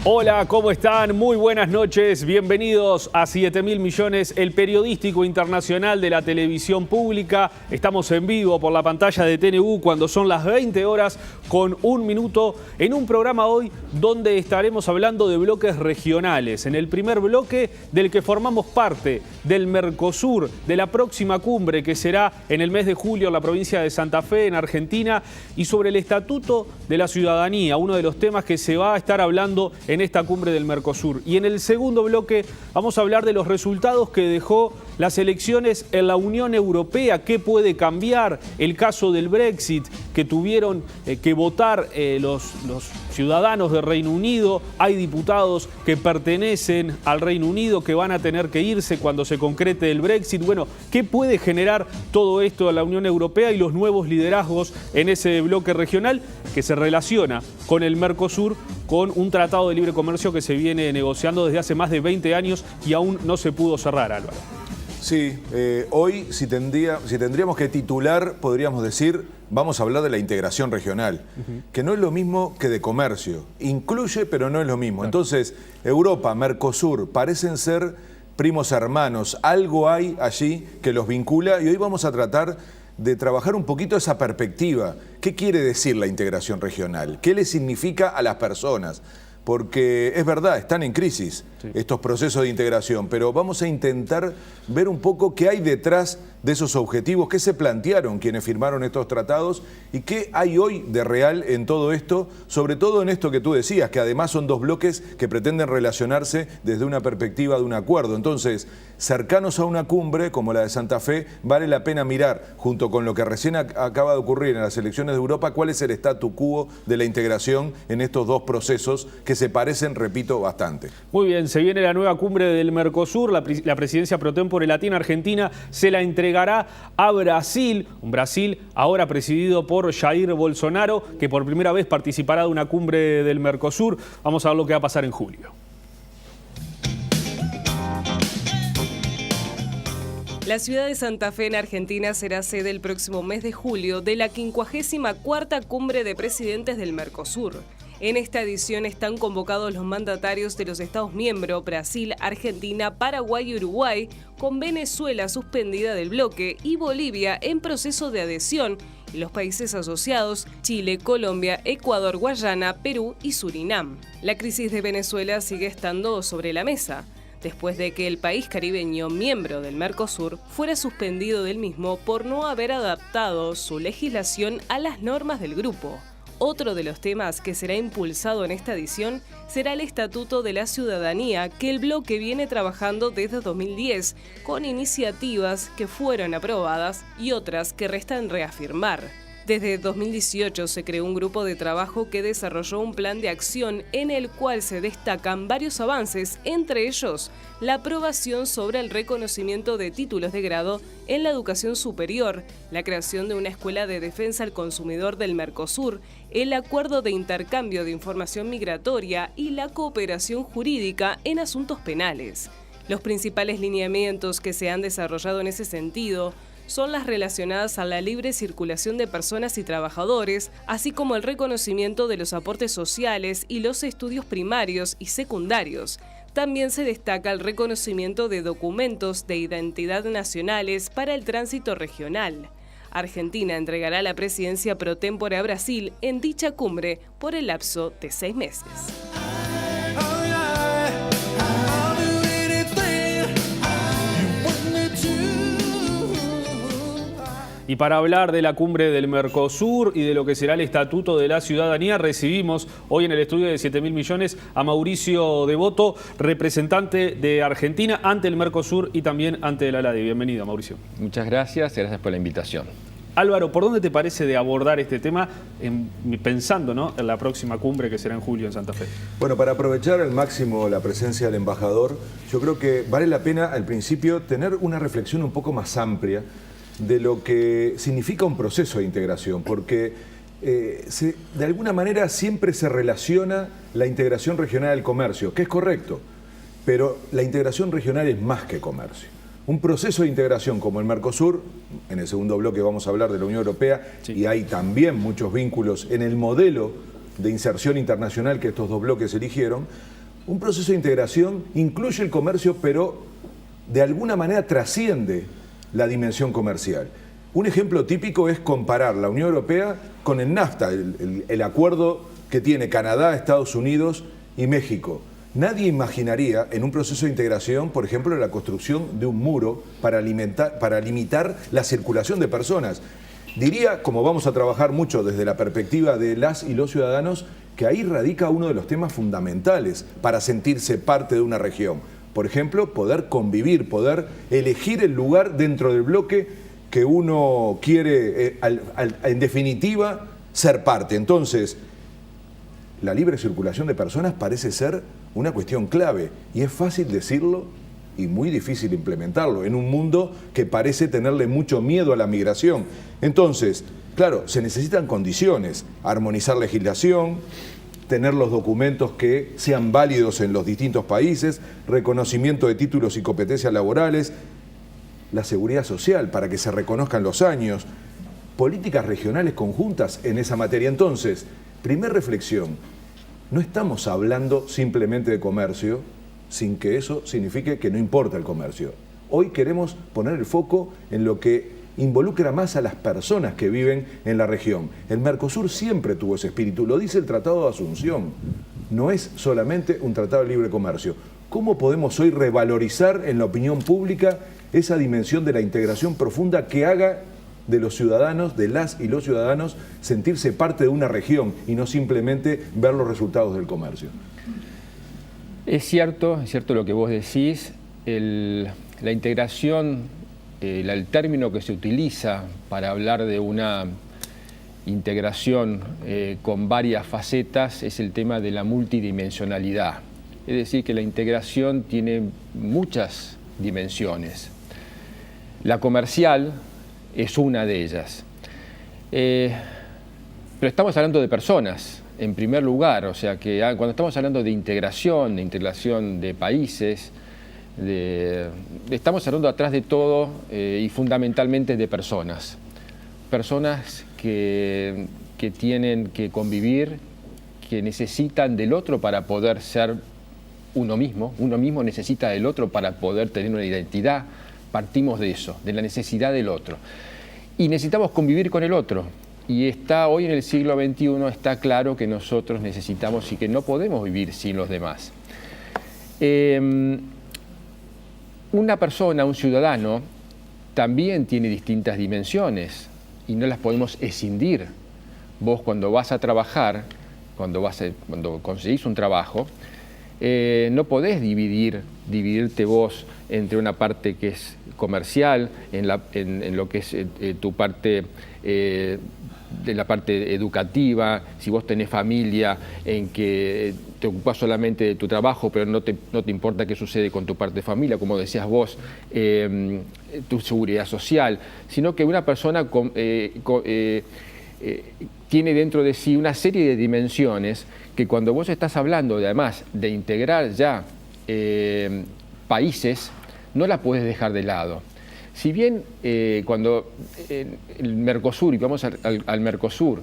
Hola, ¿cómo están? Muy buenas noches. Bienvenidos a 7.000 millones, el periodístico internacional de la televisión pública. Estamos en vivo por la pantalla de TNU cuando son las 20 horas con 1 minuto en un programa hoy donde estaremos hablando de bloques regionales. En el primer bloque del que formamos parte, del Mercosur, de la próxima cumbre que será en el mes de julio en la provincia de Santa Fe, en Argentina, y sobre el Estatuto de la Ciudadanía, uno de los temas que se va a estar hablando en esta cumbre del Mercosur. Y en el segundo bloque vamos a hablar de los resultados que dejó las elecciones en la Unión Europea, qué puede cambiar, el caso del Brexit, que tuvieron que votar los ciudadanos del Reino Unido. Hay diputados que pertenecen al Reino Unido que van a tener que irse cuando se concrete el Brexit. Bueno, ¿qué puede generar todo esto en la Unión Europea y los nuevos liderazgos en ese bloque regional que se relaciona con el Mercosur, con un tratado de libre comercio que se viene negociando desde hace más de 20 años y aún no se pudo cerrar, Álvaro? Sí, hoy si tendríamos que titular, podríamos decir, vamos a hablar de la integración regional, que no es lo mismo que de comercio. Incluye, pero no es lo mismo. Entonces, Europa, Mercosur, parecen ser primos hermanos. Algo hay allí que los vincula y hoy vamos a tratar de trabajar un poquito esa perspectiva. ¿Qué quiere decir la integración regional? ¿Qué le significa a las personas? Porque es verdad, están en crisis estos procesos de integración, pero vamos a intentar ver un poco qué hay detrás de esos objetivos, qué se plantearon quienes firmaron estos tratados y qué hay hoy de real en todo esto, sobre todo en esto que tú decías, que además son dos bloques que pretenden relacionarse desde una perspectiva de un acuerdo. Entonces, cercanos a una cumbre como la de Santa Fe, vale la pena mirar, junto con lo que recién acaba de ocurrir en las elecciones de Europa, cuál es el statu quo de la integración en estos dos procesos que se parecen, repito, bastante. Muy bien, se viene la nueva cumbre del Mercosur, la presidencia pro tempore latina argentina se la entregará a Brasil, un Brasil ahora presidido por Jair Bolsonaro, que por primera vez participará de una cumbre del Mercosur. Vamos a ver lo que va a pasar en julio. La ciudad de Santa Fe en Argentina será sede el próximo mes de julio de la 54ª Cumbre de Presidentes del Mercosur. En esta edición están convocados los mandatarios de los Estados miembros, Brasil, Argentina, Paraguay y Uruguay, con Venezuela suspendida del bloque y Bolivia en proceso de adhesión, y los países asociados, Chile, Colombia, Ecuador, Guayana, Perú y Surinam. La crisis de Venezuela sigue estando sobre la mesa, después de que el país caribeño, miembro del Mercosur, fuera suspendido del mismo por no haber adaptado su legislación a las normas del grupo. Otro de los temas que será impulsado en esta edición será el Estatuto de la Ciudadanía, que el bloque viene trabajando desde 2010, con iniciativas que fueron aprobadas y otras que restan reafirmar. Desde 2018 se creó un grupo de trabajo que desarrolló un plan de acción en el cual se destacan varios avances, entre ellos la aprobación sobre el reconocimiento de títulos de grado en la educación superior, la creación de una escuela de defensa al consumidor del Mercosur, el acuerdo de intercambio de información migratoria y la cooperación jurídica en asuntos penales. Los principales lineamientos que se han desarrollado en ese sentido son las relacionadas a la libre circulación de personas y trabajadores, así como el reconocimiento de los aportes sociales y los estudios primarios y secundarios. También se destaca el reconocimiento de documentos de identidad nacionales para el tránsito regional. Argentina entregará la presidencia pro tempore a Brasil en dicha cumbre por el lapso de 6 meses. Y para hablar de la cumbre del Mercosur y de lo que será el Estatuto de la Ciudadanía, recibimos hoy en el estudio de 7.000 millones a Mauricio Devoto, representante de Argentina ante el Mercosur y también ante el ALADI. Bienvenido, Mauricio. Muchas gracias por la invitación. Álvaro, ¿por dónde te parece de abordar este tema pensando, ¿no?, en la próxima cumbre que será en julio en Santa Fe? Bueno, para aprovechar al máximo la presencia del embajador, yo creo que vale la pena al principio tener una reflexión un poco más amplia de lo que significa un proceso de integración, porque de alguna manera siempre se relaciona la integración regional al comercio, que es correcto, pero la integración regional es más que comercio. Un proceso de integración como el Mercosur, en el segundo bloque vamos a hablar de la Unión Europea, sí, y hay también muchos vínculos en el modelo de inserción internacional que estos dos bloques eligieron, Un proceso de integración incluye el comercio, pero de alguna manera trasciende la dimensión comercial. Un ejemplo típico es comparar la Unión Europea con el NAFTA, el acuerdo que tiene Canadá, Estados Unidos y México. Nadie imaginaría en un proceso de integración, por ejemplo, la construcción de un muro para limitar la circulación de personas. Diría, como vamos a trabajar mucho desde la perspectiva de las y los ciudadanos, que ahí radica uno de los temas fundamentales para sentirse parte de una región. Por ejemplo, poder convivir, poder elegir el lugar dentro del bloque que uno quiere, en definitiva, ser parte. Entonces, la libre circulación de personas parece ser una cuestión clave y es fácil decirlo y muy difícil implementarlo en un mundo que parece tenerle mucho miedo a la migración. Entonces, claro, se necesitan condiciones, armonizar legislación, tener los documentos que sean válidos en los distintos países, reconocimiento de títulos y competencias laborales, la seguridad social para que se reconozcan los años, políticas regionales conjuntas en esa materia. Entonces, primer reflexión, no estamos hablando simplemente de comercio, sin que eso signifique que no importa el comercio. Hoy queremos poner el foco en lo que involucra más a las personas que viven en la región. El Mercosur siempre tuvo ese espíritu, lo dice el Tratado de Asunción. No es solamente un tratado de libre comercio. ¿Cómo podemos hoy revalorizar en la opinión pública esa dimensión de la integración profunda que haga de los ciudadanos, de las y los ciudadanos, sentirse parte de una región y no simplemente ver los resultados del comercio? Es cierto lo que vos decís. La integración, el término que se utiliza para hablar de una integración con varias facetas es el tema de la multidimensionalidad. Es decir, que la integración tiene muchas dimensiones. La comercial es una de ellas. Pero estamos hablando de personas, en primer lugar, o sea que cuando estamos hablando de integración de países, estamos hablando atrás de todo y fundamentalmente de personas. Personas que tienen que convivir, que necesitan del otro para poder ser uno mismo necesita del otro para poder tener una identidad. Partimos de eso, de la necesidad del otro. Y necesitamos convivir con el otro. Y hoy en el siglo XXI está claro que nosotros necesitamos y que no podemos vivir sin los demás. Una persona, un ciudadano, también tiene distintas dimensiones y no las podemos escindir. Vos cuando vas a trabajar, cuando conseguís un trabajo, no podés dividirte vos entre una parte que es comercial, en lo que es tu parte de la parte educativa, si vos tenés familia en que te ocupás solamente de tu trabajo, pero no te importa qué sucede con tu parte de familia, como decías vos, tu seguridad social, sino que una persona tiene dentro de sí una serie de dimensiones que cuando vos estás hablando, además de integrar ya países, no la puedes dejar de lado. Si bien cuando el Mercosur, y vamos al Mercosur,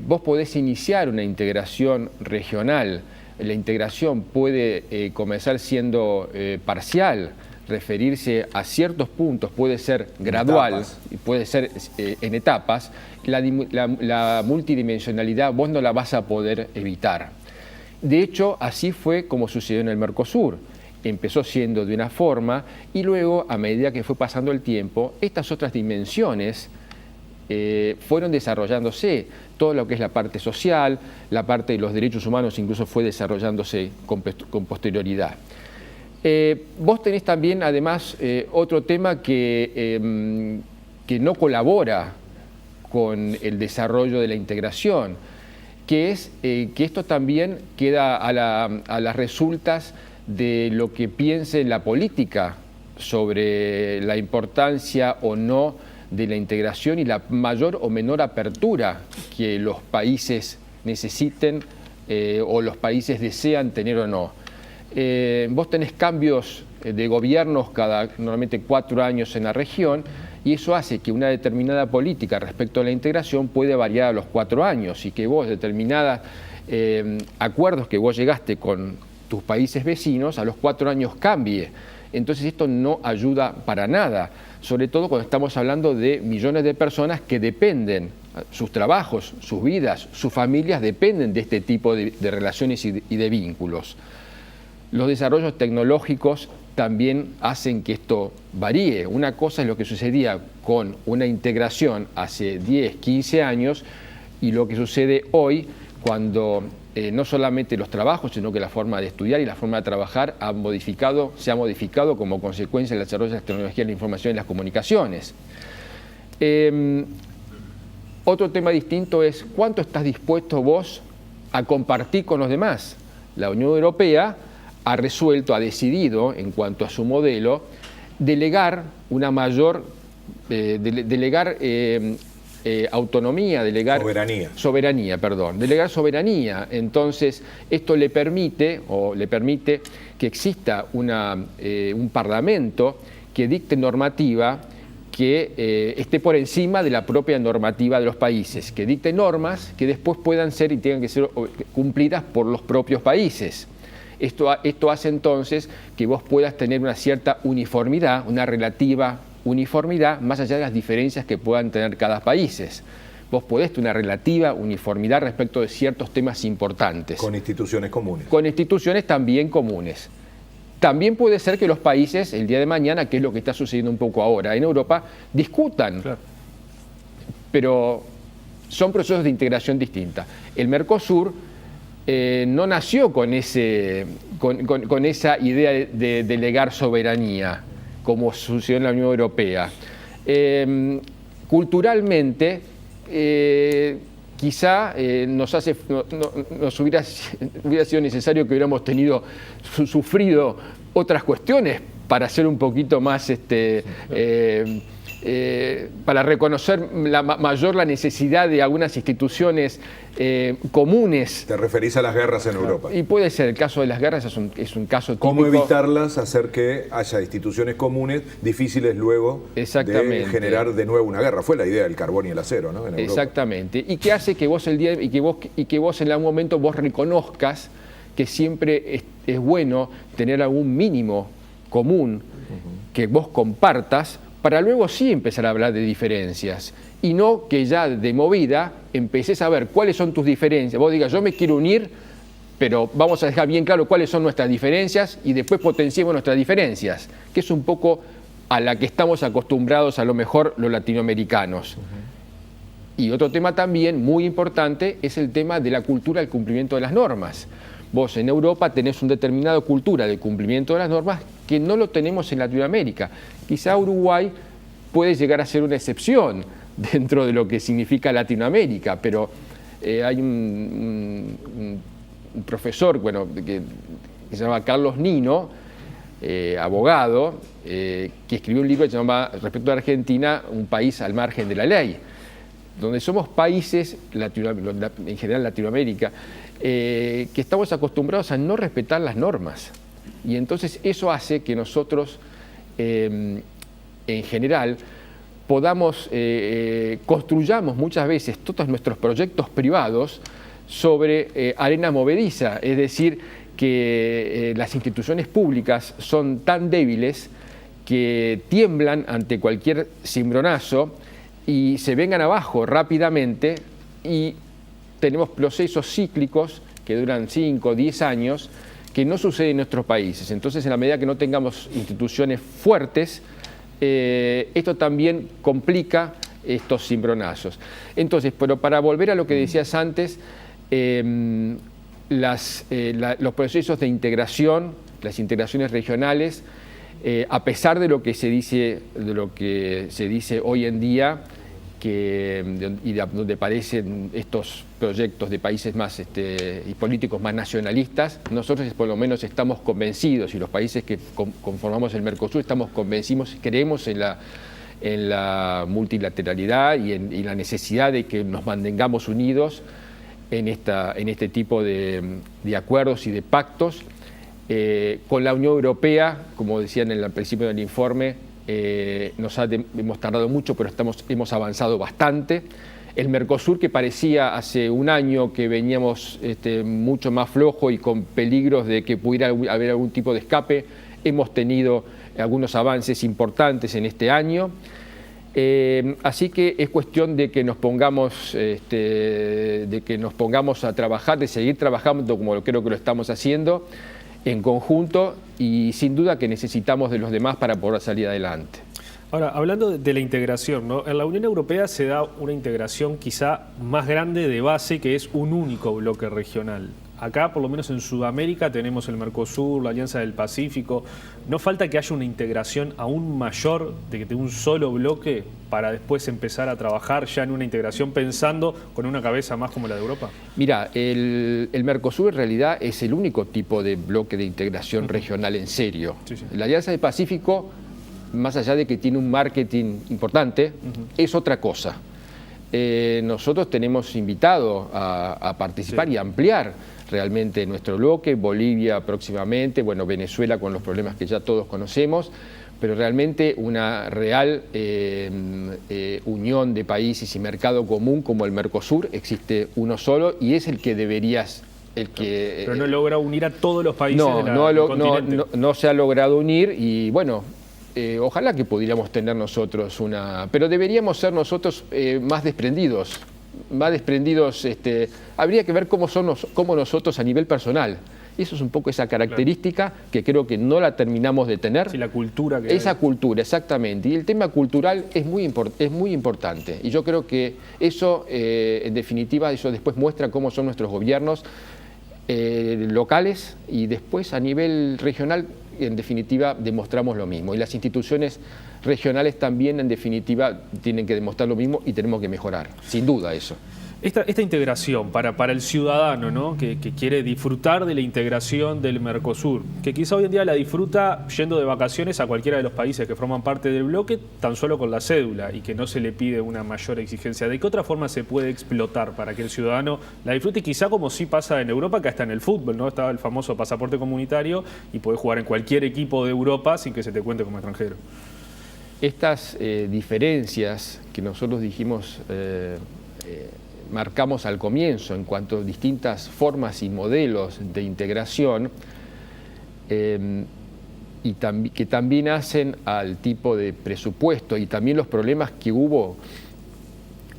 vos podés iniciar una integración regional, la integración puede comenzar siendo parcial, referirse a ciertos puntos, puede ser gradual, puede ser en etapas, la multidimensionalidad vos no la vas a poder evitar. De hecho, así fue como sucedió en el Mercosur. Empezó siendo de una forma y luego, a medida que fue pasando el tiempo, estas otras dimensiones fueron desarrollándose. Todo lo que es la parte social, la parte de los derechos humanos incluso fue desarrollándose con posterioridad. Vos tenés también, además, otro tema que no colabora con el desarrollo de la integración, que es que esto también queda a las resultas de lo que piense la política sobre la importancia o no de la integración y la mayor o menor apertura que los países necesiten o los países desean tener o no. Vos tenés cambios de gobiernos normalmente 4 años en la región y eso hace que una determinada política respecto a la integración puede variar a los 4 años y que vos determinados acuerdos que vos llegaste con tus países vecinos, a los 4 años cambie. Entonces esto no ayuda para nada, sobre todo cuando estamos hablando de millones de personas que dependen, sus trabajos, sus vidas, sus familias dependen de este tipo de relaciones y de vínculos. Los desarrollos tecnológicos también hacen que esto varíe. Una cosa es lo que sucedía con una integración hace 10, 15 años y lo que sucede hoy cuando no solamente los trabajos, sino que la forma de estudiar y la forma de trabajar se ha modificado como consecuencia del desarrollo de las tecnologías de la información y las comunicaciones. Otro tema distinto es cuánto estás dispuesto vos a compartir con los demás. La Unión Europea ha decidido, en cuanto a su modelo, delegar una mayor, autonomía, delegar soberanía. Entonces, esto le permite que exista un parlamento que dicte normativa que esté por encima de la propia normativa de los países, que dicte normas que después puedan ser y tengan que ser cumplidas por los propios países. Esto hace entonces que vos puedas tener una cierta uniformidad, una relativa uniformidad, más allá de las diferencias que puedan tener cada país. Vos podés tener una relativa uniformidad respecto de ciertos temas importantes. Con instituciones comunes. Con instituciones también comunes. También puede ser que los países, el día de mañana, que es lo que está sucediendo un poco ahora en Europa, discutan. Claro. Pero son procesos de integración distinta. El Mercosur no nació con esa idea de delegar soberanía, como sucedió en la Unión Europea. Culturalmente, quizá nos hubiera sido necesario que hubiéramos sufrido otras cuestiones para ser un poquito más, para reconocer mayor la necesidad de algunas instituciones comunes. ¿Te referís a las guerras en Europa? Y puede ser, el caso de las guerras es un caso típico. ¿Cómo evitarlas? Hacer que haya instituciones comunes difíciles luego de generar de nuevo una guerra. Fue la idea del carbón y el acero, ¿no? En Exactamente. Y que hace que vos que vos en algún momento vos reconozcas que siempre es bueno tener algún mínimo común que vos compartas, para luego sí empezar a hablar de diferencias y no que ya de movida empeces a ver cuáles son tus diferencias. Vos digas, yo me quiero unir, pero vamos a dejar bien claro cuáles son nuestras diferencias y después potenciemos nuestras diferencias, que es un poco a la que estamos acostumbrados a lo mejor los latinoamericanos. Y otro tema también muy importante es el tema de la cultura del cumplimiento de las normas. Vos en Europa tenés una determinada cultura del cumplimiento de las normas que no lo tenemos en Latinoamérica. Quizá Uruguay puede llegar a ser una excepción dentro de lo que significa Latinoamérica, pero hay un profesor que se llama Carlos Nino, abogado, que escribió un libro que se llama Respecto a Argentina, un país al margen de la ley, donde somos países, en general Latinoamérica, que estamos acostumbrados a no respetar las normas. Y entonces eso hace que nosotros, en general, construyamos muchas veces todos nuestros proyectos privados sobre arena movediza, es decir, que las instituciones públicas son tan débiles que tiemblan ante cualquier cimbronazo y se vengan abajo rápidamente, y tenemos procesos cíclicos que duran 5 o 10 años que no suceden en nuestros países. Entonces, en la medida que no tengamos instituciones fuertes, esto también complica estos cimbronazos. Entonces, pero para volver a lo que decías antes, los procesos de integración, las integraciones regionales, a pesar de lo que se dice hoy en día, y donde parecen estos proyectos de países más y políticos más nacionalistas, nosotros por lo menos estamos convencidos, y los países que conformamos el Mercosur estamos convencidos, creemos en la multilateralidad y en la necesidad de que nos mantengamos unidos en este tipo de acuerdos y de pactos. Con la Unión Europea, como decían al principio del informe, hemos tardado mucho, pero hemos avanzado bastante. El Mercosur, que parecía hace un año que veníamos mucho más flojo y con peligros de que pudiera haber algún tipo de escape, hemos tenido algunos avances importantes en este año. Así que es cuestión de que nos pongamos, a trabajar, de seguir trabajando como creo que lo estamos haciendo, en conjunto, y sin duda que necesitamos de los demás para poder salir adelante. Ahora, hablando de la integración, ¿no? En la Unión Europea se da una integración quizá más grande de base, que es un único bloque regional. Acá, por lo menos en Sudamérica, tenemos el Mercosur, la Alianza del Pacífico. ¿No falta que haya una integración aún mayor de un solo bloque para después empezar a trabajar ya en una integración pensando con una cabeza más como la de Europa? Mira, el Mercosur en realidad es el único tipo de bloque de integración regional en serio. Sí, sí. La Alianza del Pacífico, más allá de que tiene un marketing importante, es otra cosa. Nosotros tenemos invitado a participar y a ampliar realmente nuestro bloque, Bolivia próximamente, bueno, Venezuela con los problemas que ya todos conocemos, pero realmente una real unión de países y mercado común como el Mercosur existe uno solo y es el que deberías... Pero no logra unir a todos los países del continente. No se ha logrado unir y bueno... ojalá que pudiéramos tener nosotros una... Pero deberíamos ser nosotros más desprendidos. Habría que ver cómo nosotros a nivel personal. Eso es un poco esa característica que creo que no la terminamos de tener. Sí, la cultura que esa hay. Cultura, exactamente. Y el tema cultural es muy importante. Y yo creo que eso, en definitiva, eso después muestra cómo son nuestros gobiernos locales y después a nivel regional, en definitiva, demostramos lo mismo. Y las instituciones regionales también, en definitiva, tienen que demostrar lo mismo y tenemos que mejorar, sin duda eso. Esta integración para el ciudadano, ¿no? que quiere disfrutar de la integración del Mercosur, que quizá hoy en día la disfruta yendo de vacaciones a cualquiera de los países que forman parte del bloque, tan solo con la cédula, y que no se le pide una mayor exigencia. ¿De qué otra forma se puede explotar para que el ciudadano la disfrute? Quizá como sí pasa en Europa, que hasta en el fútbol, ¿no? Está el famoso pasaporte comunitario y podés jugar en cualquier equipo de Europa sin que se te cuente como extranjero. Estas diferencias que nosotros dijimos... marcamos al comienzo en cuanto a distintas formas y modelos de integración que también hacen al tipo de presupuesto y también los problemas que hubo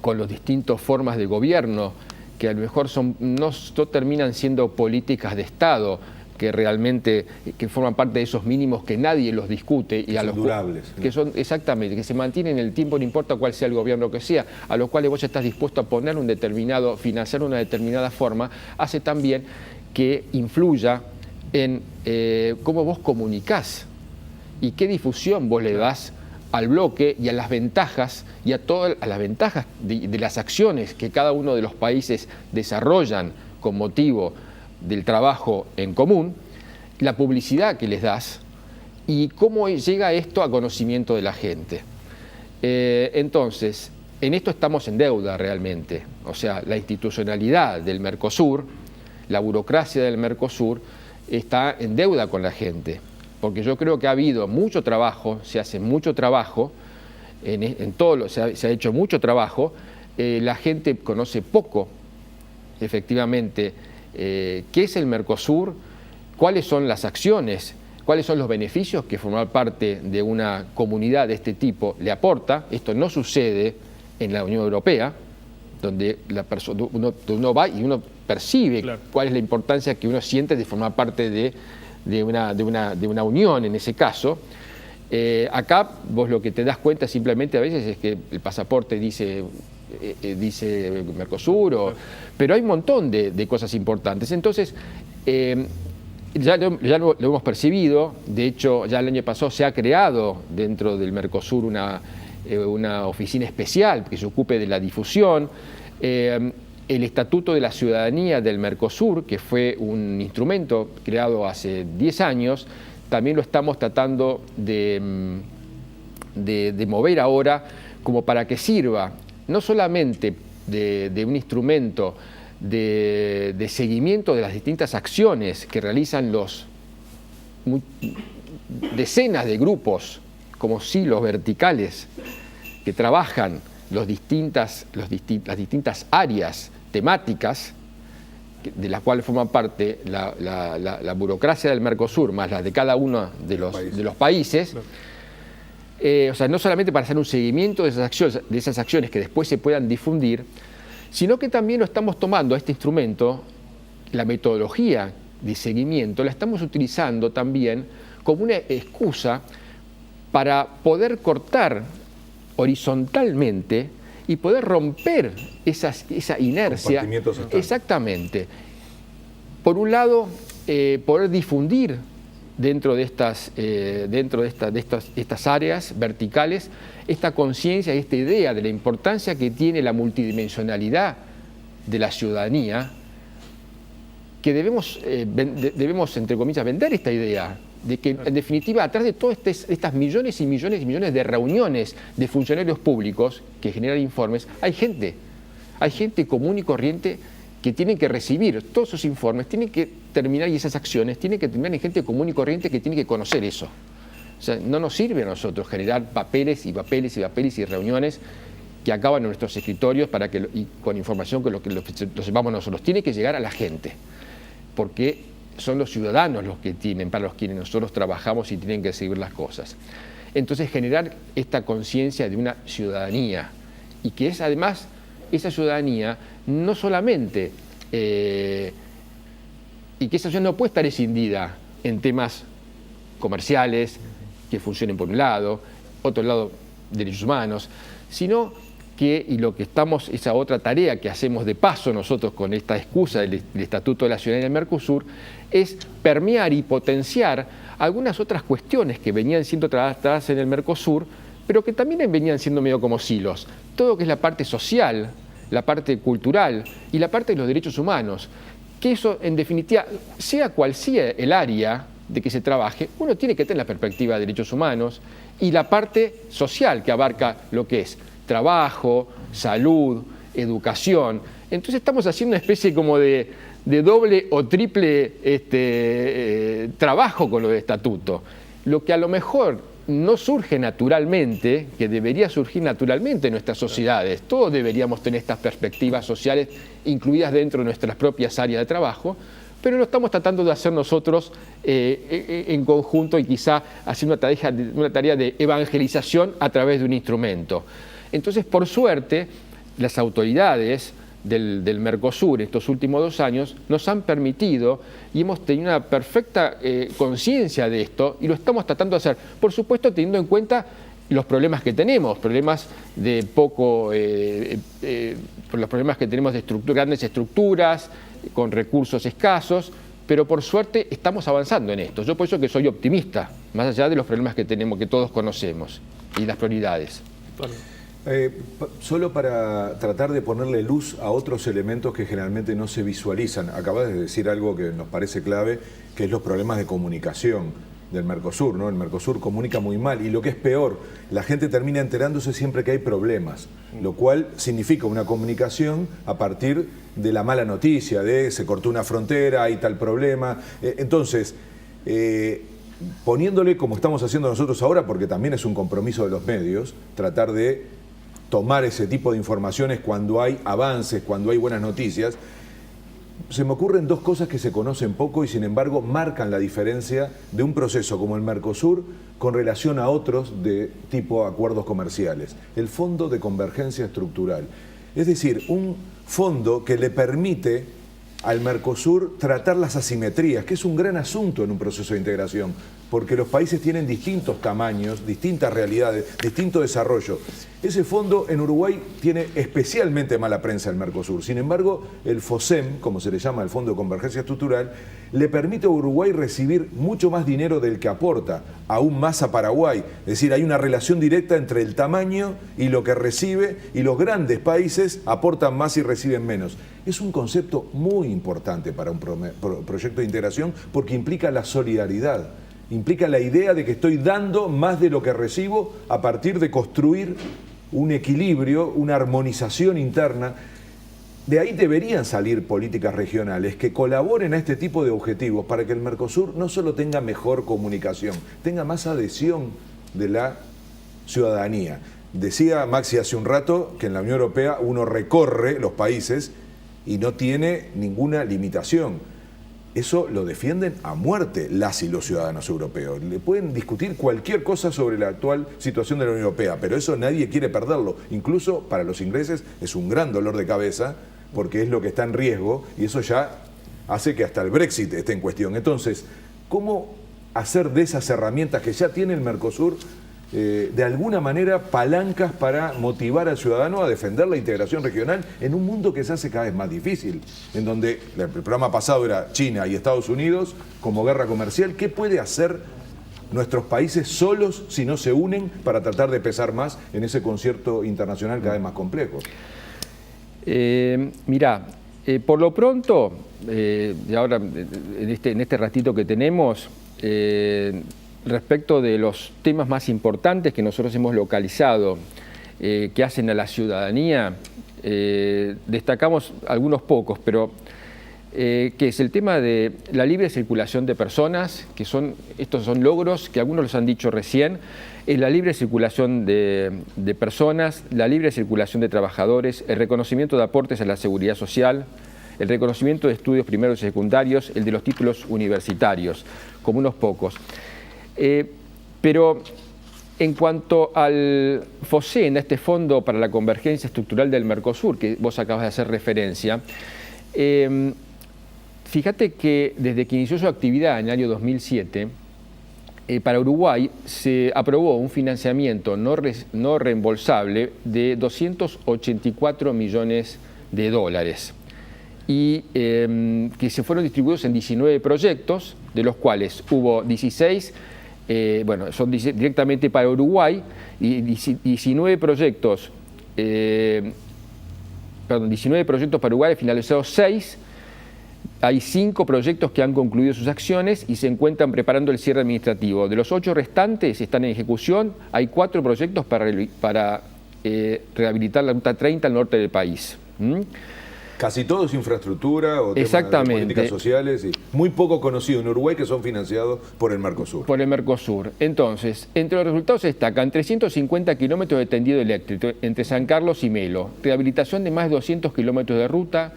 con las distintas formas de gobierno, que a lo mejor no terminan siendo políticas de Estado, que realmente forman parte de esos mínimos que nadie los discute y a los durables, que son exactamente, que se mantienen en el tiempo, no importa cuál sea el gobierno que sea, a los cuales vos estás dispuesto a poner financiar una determinada forma, hace también que influya en cómo vos comunicás y qué difusión vos le das al bloque y a las ventajas y a las ventajas de las acciones que cada uno de los países desarrollan con motivo del trabajo en común, la publicidad que les das y cómo llega esto a conocimiento de la gente. Entonces, en esto estamos en deuda realmente. O sea, la institucionalidad del Mercosur, la burocracia del Mercosur, está en deuda con la gente. Porque yo creo que ha habido mucho trabajo, se hace mucho trabajo, se ha hecho mucho trabajo, la gente conoce poco, efectivamente, qué es el Mercosur, cuáles son las acciones, cuáles son los beneficios que formar parte de una comunidad de este tipo le aporta. Esto no sucede en la Unión Europea, donde uno va y uno percibe cuál es la importancia que uno siente de formar parte de una unión en ese caso. Acá vos lo que te das cuenta simplemente a veces es que el pasaporte dice Mercosur, pero hay un montón de cosas importantes. Entonces, ya lo hemos percibido. De hecho, ya el año pasado se ha creado dentro del Mercosur una oficina especial que se ocupe de la difusión. El Estatuto de la Ciudadanía del Mercosur, que fue un instrumento creado hace 10 años, también lo estamos tratando de mover ahora como para que sirva no solamente de un instrumento de seguimiento de las distintas acciones que realizan decenas de grupos como silos verticales que trabajan las distintas áreas temáticas de las cuales forman parte la burocracia del Mercosur, más las de cada uno de los países, o sea, no solamente para hacer un seguimiento de esas acciones que después se puedan difundir, sino que también lo estamos tomando a este instrumento, la metodología de seguimiento, la estamos utilizando también como una excusa para poder cortar horizontalmente y poder romper esa inercia. Exactamente. Por un lado, poder difundir dentro de estas áreas verticales esta conciencia y esta idea de la importancia que tiene la multidimensionalidad de la ciudadanía, que debemos, entre comillas, vender esta idea de que, en definitiva, atrás de todas estas millones y millones y millones de reuniones de funcionarios públicos que generan informes, hay gente común y corriente que tienen que recibir todos esos informes, tienen que terminar, y esas acciones tienen que terminar en gente común y corriente que tiene que conocer eso. O sea, no nos sirve a nosotros generar papeles y papeles y papeles y reuniones que acaban en nuestros escritorios y con información que lo sepamos nosotros. Tiene que llegar a la gente, porque son los ciudadanos los que para los quienes nosotros trabajamos y tienen que seguir las cosas. Entonces, generar esta conciencia de una ciudadanía, y que es además esa ciudadanía no solamente, y que esa ciudadanía no puede estar escindida en temas comerciales, que funcionen por un lado, otro lado derechos humanos, sino que, y lo que esa otra tarea que hacemos de paso nosotros con esta excusa del Estatuto de la Ciudadanía del Mercosur, es permear y potenciar algunas otras cuestiones que venían siendo tratadas en el Mercosur, pero que también venían siendo medio como silos. Todo lo que es la parte social, la parte cultural y la parte de los derechos humanos, que eso, en definitiva, sea cual sea el área de que se trabaje, uno tiene que tener la perspectiva de derechos humanos y la parte social, que abarca lo que es trabajo, salud, educación. Entonces estamos haciendo una especie como de doble o triple trabajo con lo de estatuto. Lo que a lo mejor no surge naturalmente, que debería surgir naturalmente en nuestras sociedades. Todos deberíamos tener estas perspectivas sociales incluidas dentro de nuestras propias áreas de trabajo, pero lo estamos tratando de hacer nosotros en conjunto y quizá haciendo una tarea de evangelización a través de un instrumento. Entonces, por suerte, las autoridades del Mercosur estos últimos 2 años nos han permitido y hemos tenido una perfecta conciencia de esto y lo estamos tratando de hacer, por supuesto teniendo en cuenta los problemas que tenemos, problemas de los problemas que tenemos de grandes estructuras, con recursos escasos, pero por suerte estamos avanzando en esto. Yo por eso que soy optimista, más allá de los problemas que tenemos, que todos conocemos, y las prioridades. Solo para tratar de ponerle luz a otros elementos que generalmente no se visualizan. Acabas de decir algo que nos parece clave, que es los problemas de comunicación del Mercosur, ¿no? El Mercosur comunica muy mal y lo que es peor, la gente termina enterándose siempre que hay problemas, lo cual significa una comunicación a partir de la mala noticia, de se cortó una frontera, hay tal problema. Entonces, poniéndole como estamos haciendo nosotros ahora, porque también es un compromiso de los medios, tratar de tomar ese tipo de informaciones cuando hay avances, cuando hay buenas noticias, se me ocurren 2 cosas que se conocen poco y sin embargo marcan la diferencia de un proceso como el Mercosur con relación a otros de tipo acuerdos comerciales. El Fondo de Convergencia Estructural. Es decir, un fondo que le permite al Mercosur tratar las asimetrías, que es un gran asunto en un proceso de integración, porque los países tienen distintos tamaños, distintas realidades, distinto desarrollo. Ese fondo en Uruguay tiene especialmente mala prensa el Mercosur. Sin embargo, el FOSEM, como se le llama el Fondo de Convergencia Estructural, le permite a Uruguay recibir mucho más dinero del que aporta, aún más a Paraguay. Es decir, hay una relación directa entre el tamaño y lo que recibe, y los grandes países aportan más y reciben menos. Es un concepto muy importante para un proyecto de integración porque implica la solidaridad. Implica la idea de que estoy dando más de lo que recibo a partir de construir un equilibrio, una armonización interna. De ahí deberían salir políticas regionales que colaboren a este tipo de objetivos para que el Mercosur no solo tenga mejor comunicación, tenga más adhesión de la ciudadanía. Decía Maxi hace un rato que en la Unión Europea uno recorre los países y no tiene ninguna limitación. Eso lo defienden a muerte las y los ciudadanos europeos. Le pueden discutir cualquier cosa sobre la actual situación de la Unión Europea, pero eso nadie quiere perderlo. Incluso para los ingleses es un gran dolor de cabeza porque es lo que está en riesgo y eso ya hace que hasta el Brexit esté en cuestión. Entonces, ¿cómo hacer de esas herramientas que ya tiene el Mercosur de alguna manera palancas para motivar al ciudadano a defender la integración regional en un mundo que se hace cada vez más difícil, en donde el programa pasado era China y Estados Unidos como guerra comercial? ¿Qué puede hacer nuestros países solos si no se unen para tratar de pesar más en ese concierto internacional cada vez más complejo? Mirá, por lo pronto, y ahora en este ratito que tenemos, respecto de los temas más importantes que nosotros hemos localizado que hacen a la ciudadanía, destacamos algunos pocos, pero que es el tema de la libre circulación de personas, que estos son logros que algunos los han dicho recién, es la libre circulación de personas, la libre circulación de trabajadores, el reconocimiento de aportes a la seguridad social, el reconocimiento de estudios primarios y secundarios, el de los títulos universitarios, como unos pocos. Pero en cuanto al FOSEN, a este Fondo para la Convergencia Estructural del Mercosur, que vos acabas de hacer referencia, fíjate que desde que inició su actividad en el año 2007, para Uruguay se aprobó un financiamiento no reembolsable de 284 millones de dólares y que se fueron distribuidos en 19 proyectos, de los cuales hubo 16 son directamente para Uruguay, y 19 proyectos para Uruguay, finalizados 6. Hay 5 proyectos que han concluido sus acciones y se encuentran preparando el cierre administrativo. De los 8 restantes están en ejecución. Hay 4 proyectos para rehabilitar la Ruta 30 al norte del país. Casi todo es infraestructura o temas de políticas sociales, y muy poco conocido en Uruguay que son financiados por el Mercosur. Por el Mercosur. Entonces, entre los resultados se destacan 350 kilómetros de tendido eléctrico entre San Carlos y Melo, rehabilitación de más de 200 kilómetros de ruta,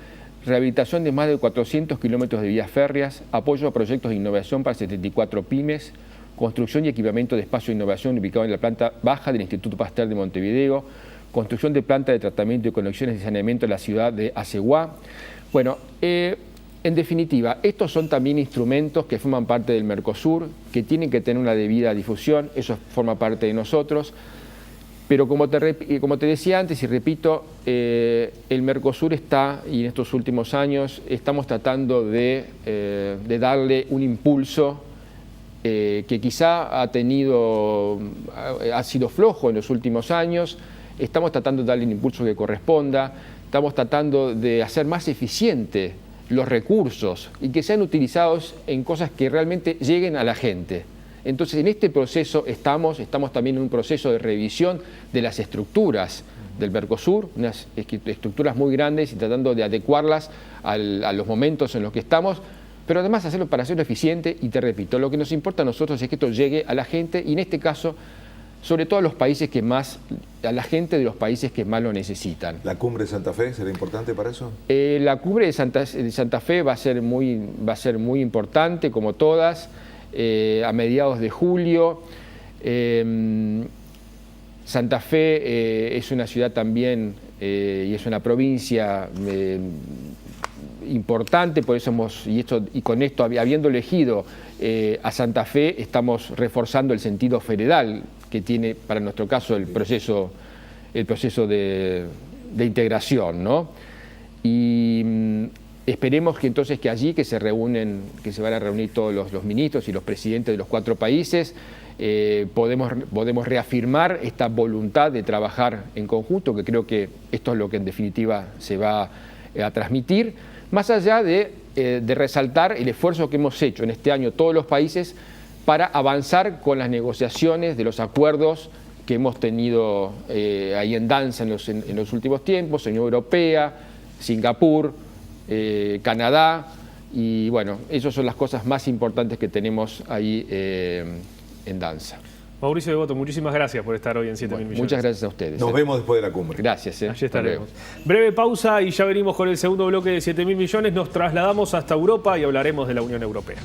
rehabilitación de más de 400 kilómetros de vías férreas, apoyo a proyectos de innovación para 74 pymes, construcción y equipamiento de espacio de innovación ubicado en la planta baja del Instituto Pasteur de Montevideo, construcción de planta de tratamiento y conexiones de saneamiento en la ciudad de Aceguá. Bueno, en definitiva, estos son también instrumentos que forman parte del Mercosur, que tienen que tener una debida difusión, eso forma parte de nosotros, pero como te decía antes y repito, el Mercosur está, y en estos últimos años, estamos tratando de darle un impulso que quizá ha sido flojo en los últimos años. Estamos tratando de darle el impulso que corresponda, estamos tratando de hacer más eficiente los recursos y que sean utilizados en cosas que realmente lleguen a la gente. Entonces, en este proceso estamos también en un proceso de revisión de las estructuras del Mercosur, unas estructuras muy grandes y tratando de adecuarlas a los momentos en los que estamos, pero además hacerlo para hacerlo eficiente y te repito, lo que nos importa a nosotros es que esto llegue a la gente y en este caso sobre todo a la gente de los países que más lo necesitan. ¿La cumbre de Santa Fe será importante para eso? La cumbre de Santa Fe va a ser muy importante, como todas, a mediados de julio. Santa Fe es una ciudad también y es una provincia importante, por eso con esto, habiendo elegido a Santa Fe, estamos reforzando el sentido federal que tiene para nuestro caso el proceso de integración, ¿no? Y esperemos que entonces que allí que se van a reunir todos los ministros y los presidentes de los 4 países, podemos reafirmar esta voluntad de trabajar en conjunto, que creo que esto es lo que en definitiva se va a transmitir, más allá de resaltar el esfuerzo que hemos hecho en este año todos los países para avanzar con las negociaciones de los acuerdos que hemos tenido ahí en danza en los últimos tiempos, Unión Europea, Singapur, Canadá, y bueno, esas son las cosas más importantes que tenemos ahí en danza. Mauricio Devoto, muchísimas gracias por estar hoy en 7.000 millones. Muchas gracias a ustedes. Nos vemos después de la cumbre. Gracias. Allí estaremos. Breve pausa y ya venimos con el segundo bloque de 7.000 millones. Nos trasladamos hasta Europa y hablaremos de la Unión Europea.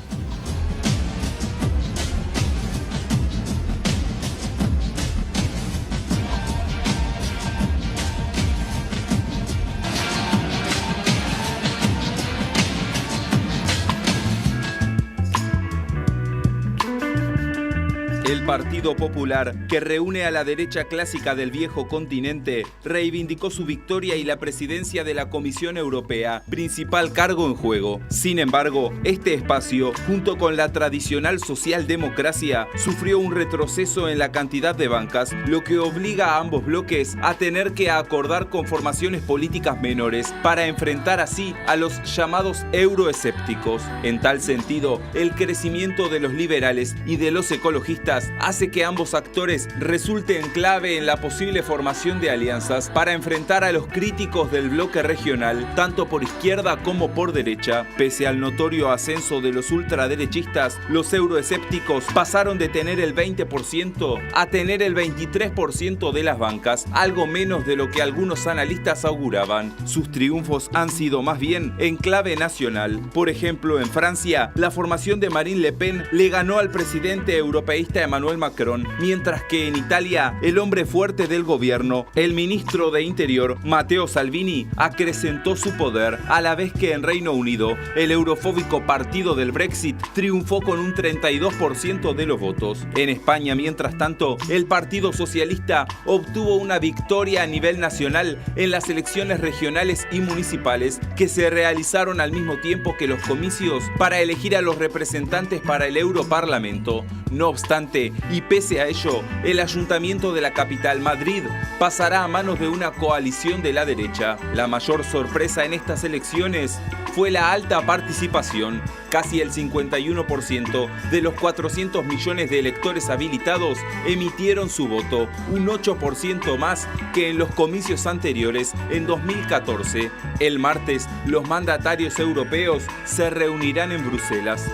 El Partido Popular, que reúne a la derecha clásica del viejo continente, reivindicó su victoria y la presidencia de la Comisión Europea, principal cargo en juego. Sin embargo, este espacio, junto con la tradicional socialdemocracia, sufrió un retroceso en la cantidad de bancas, lo que obliga a ambos bloques a tener que acordar con formaciones políticas menores para enfrentar así a los llamados euroescépticos. En tal sentido, el crecimiento de los liberales y de los ecologistas hace que ambos actores resulten clave en la posible formación de alianzas para enfrentar a los críticos del bloque regional, tanto por izquierda como por derecha. Pese al notorio ascenso de los ultraderechistas, los euroescépticos pasaron de tener el 20% a tener el 23% de las bancas, algo menos de lo que algunos analistas auguraban. Sus triunfos han sido más bien en clave nacional. Por ejemplo, en Francia, la formación de Marine Le Pen le ganó al presidente europeísta Emmanuel Macron, mientras que en Italia, el hombre fuerte del gobierno, el ministro de Interior, Matteo Salvini, acrecentó su poder, a la vez que en Reino Unido, el eurofóbico partido del Brexit triunfó con un 32% de los votos. En España, mientras tanto, el Partido Socialista obtuvo una victoria a nivel nacional en las elecciones regionales y municipales que se realizaron al mismo tiempo que los comicios para elegir a los representantes para el Europarlamento. No obstante, y pese a ello, el ayuntamiento de la capital, Madrid, pasará a manos de una coalición de la derecha. La mayor sorpresa en estas elecciones fue la alta participación. Casi el 51% de los 400 millones de electores habilitados emitieron su voto, un 8% más que en los comicios anteriores en 2014. El martes, los mandatarios europeos se reunirán en Bruselas.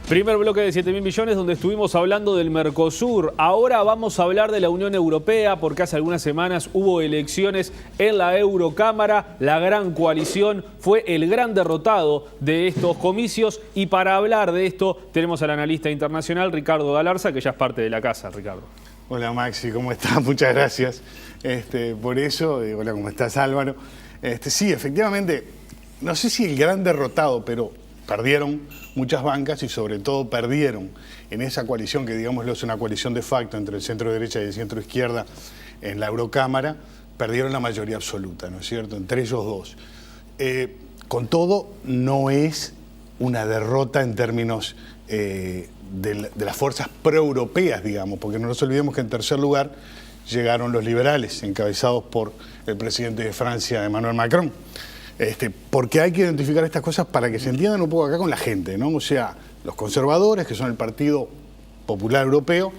Primer bloque de 7.000 millones donde estuvimos hablando del Mercosur. Ahora vamos a hablar de la Unión Europea porque hace algunas semanas hubo elecciones en la Eurocámara. La gran coalición fue el gran derrotado de estos comicios y para hablar de esto tenemos al analista internacional Ricardo Galarza, que ya es parte de la casa. Ricardo. Hola Maxi, ¿cómo estás? Muchas gracias por eso. Hola, ¿cómo estás Álvaro? Sí, efectivamente, no sé si el gran derrotado, pero perdieron muchas bancas y sobre todo perdieron en esa coalición que digámoslo es una coalición de facto entre el centro derecha y el centro izquierda en la Eurocámara, perdieron la mayoría absoluta, ¿no es cierto? Entre ellos dos. Con todo, no es una derrota en términos de las fuerzas proeuropeas, digamos, porque no nos olvidemos que en tercer lugar llegaron los liberales, encabezados por el presidente de Francia, Emmanuel Macron. Porque hay que identificar estas cosas para que se entiendan un poco acá con la gente, ¿no? O sea, los conservadores, que son el Partido Popular Europeo,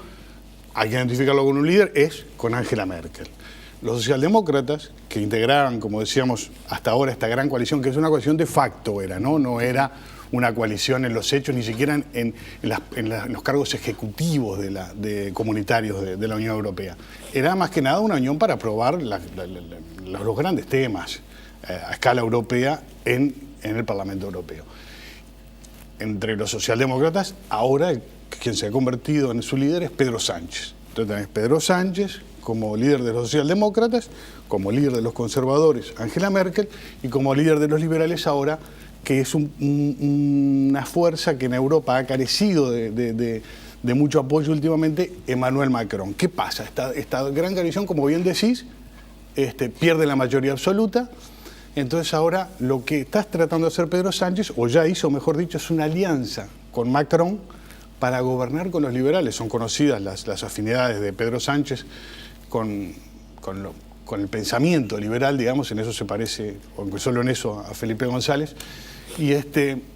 hay que identificarlo con un líder, es con Angela Merkel. Los socialdemócratas, que integraban, como decíamos, hasta ahora esta gran coalición, que es una coalición de facto era, ¿no? No era una coalición en los hechos, ni siquiera en los cargos ejecutivos comunitarios de la Unión Europea. Era más que nada una unión para aprobar los grandes temas a escala europea en el Parlamento Europeo. Entre los socialdemócratas, ahora quien se ha convertido en su líder es Pedro Sánchez. Entonces tenés Pedro Sánchez como líder de los socialdemócratas, como líder de los conservadores Angela Merkel y como líder de los liberales ahora, que es una fuerza que en Europa ha carecido de mucho apoyo últimamente, Emmanuel Macron. ¿Qué pasa? Esta gran coalición, como bien decís, pierde la mayoría absoluta. Entonces ahora lo que está tratando de hacer Pedro Sánchez, o ya hizo, mejor dicho, es una alianza con Macron para gobernar con los liberales. Son conocidas las afinidades de Pedro Sánchez con el pensamiento liberal, digamos, en eso se parece, aunque solo en eso, a Felipe González. Y en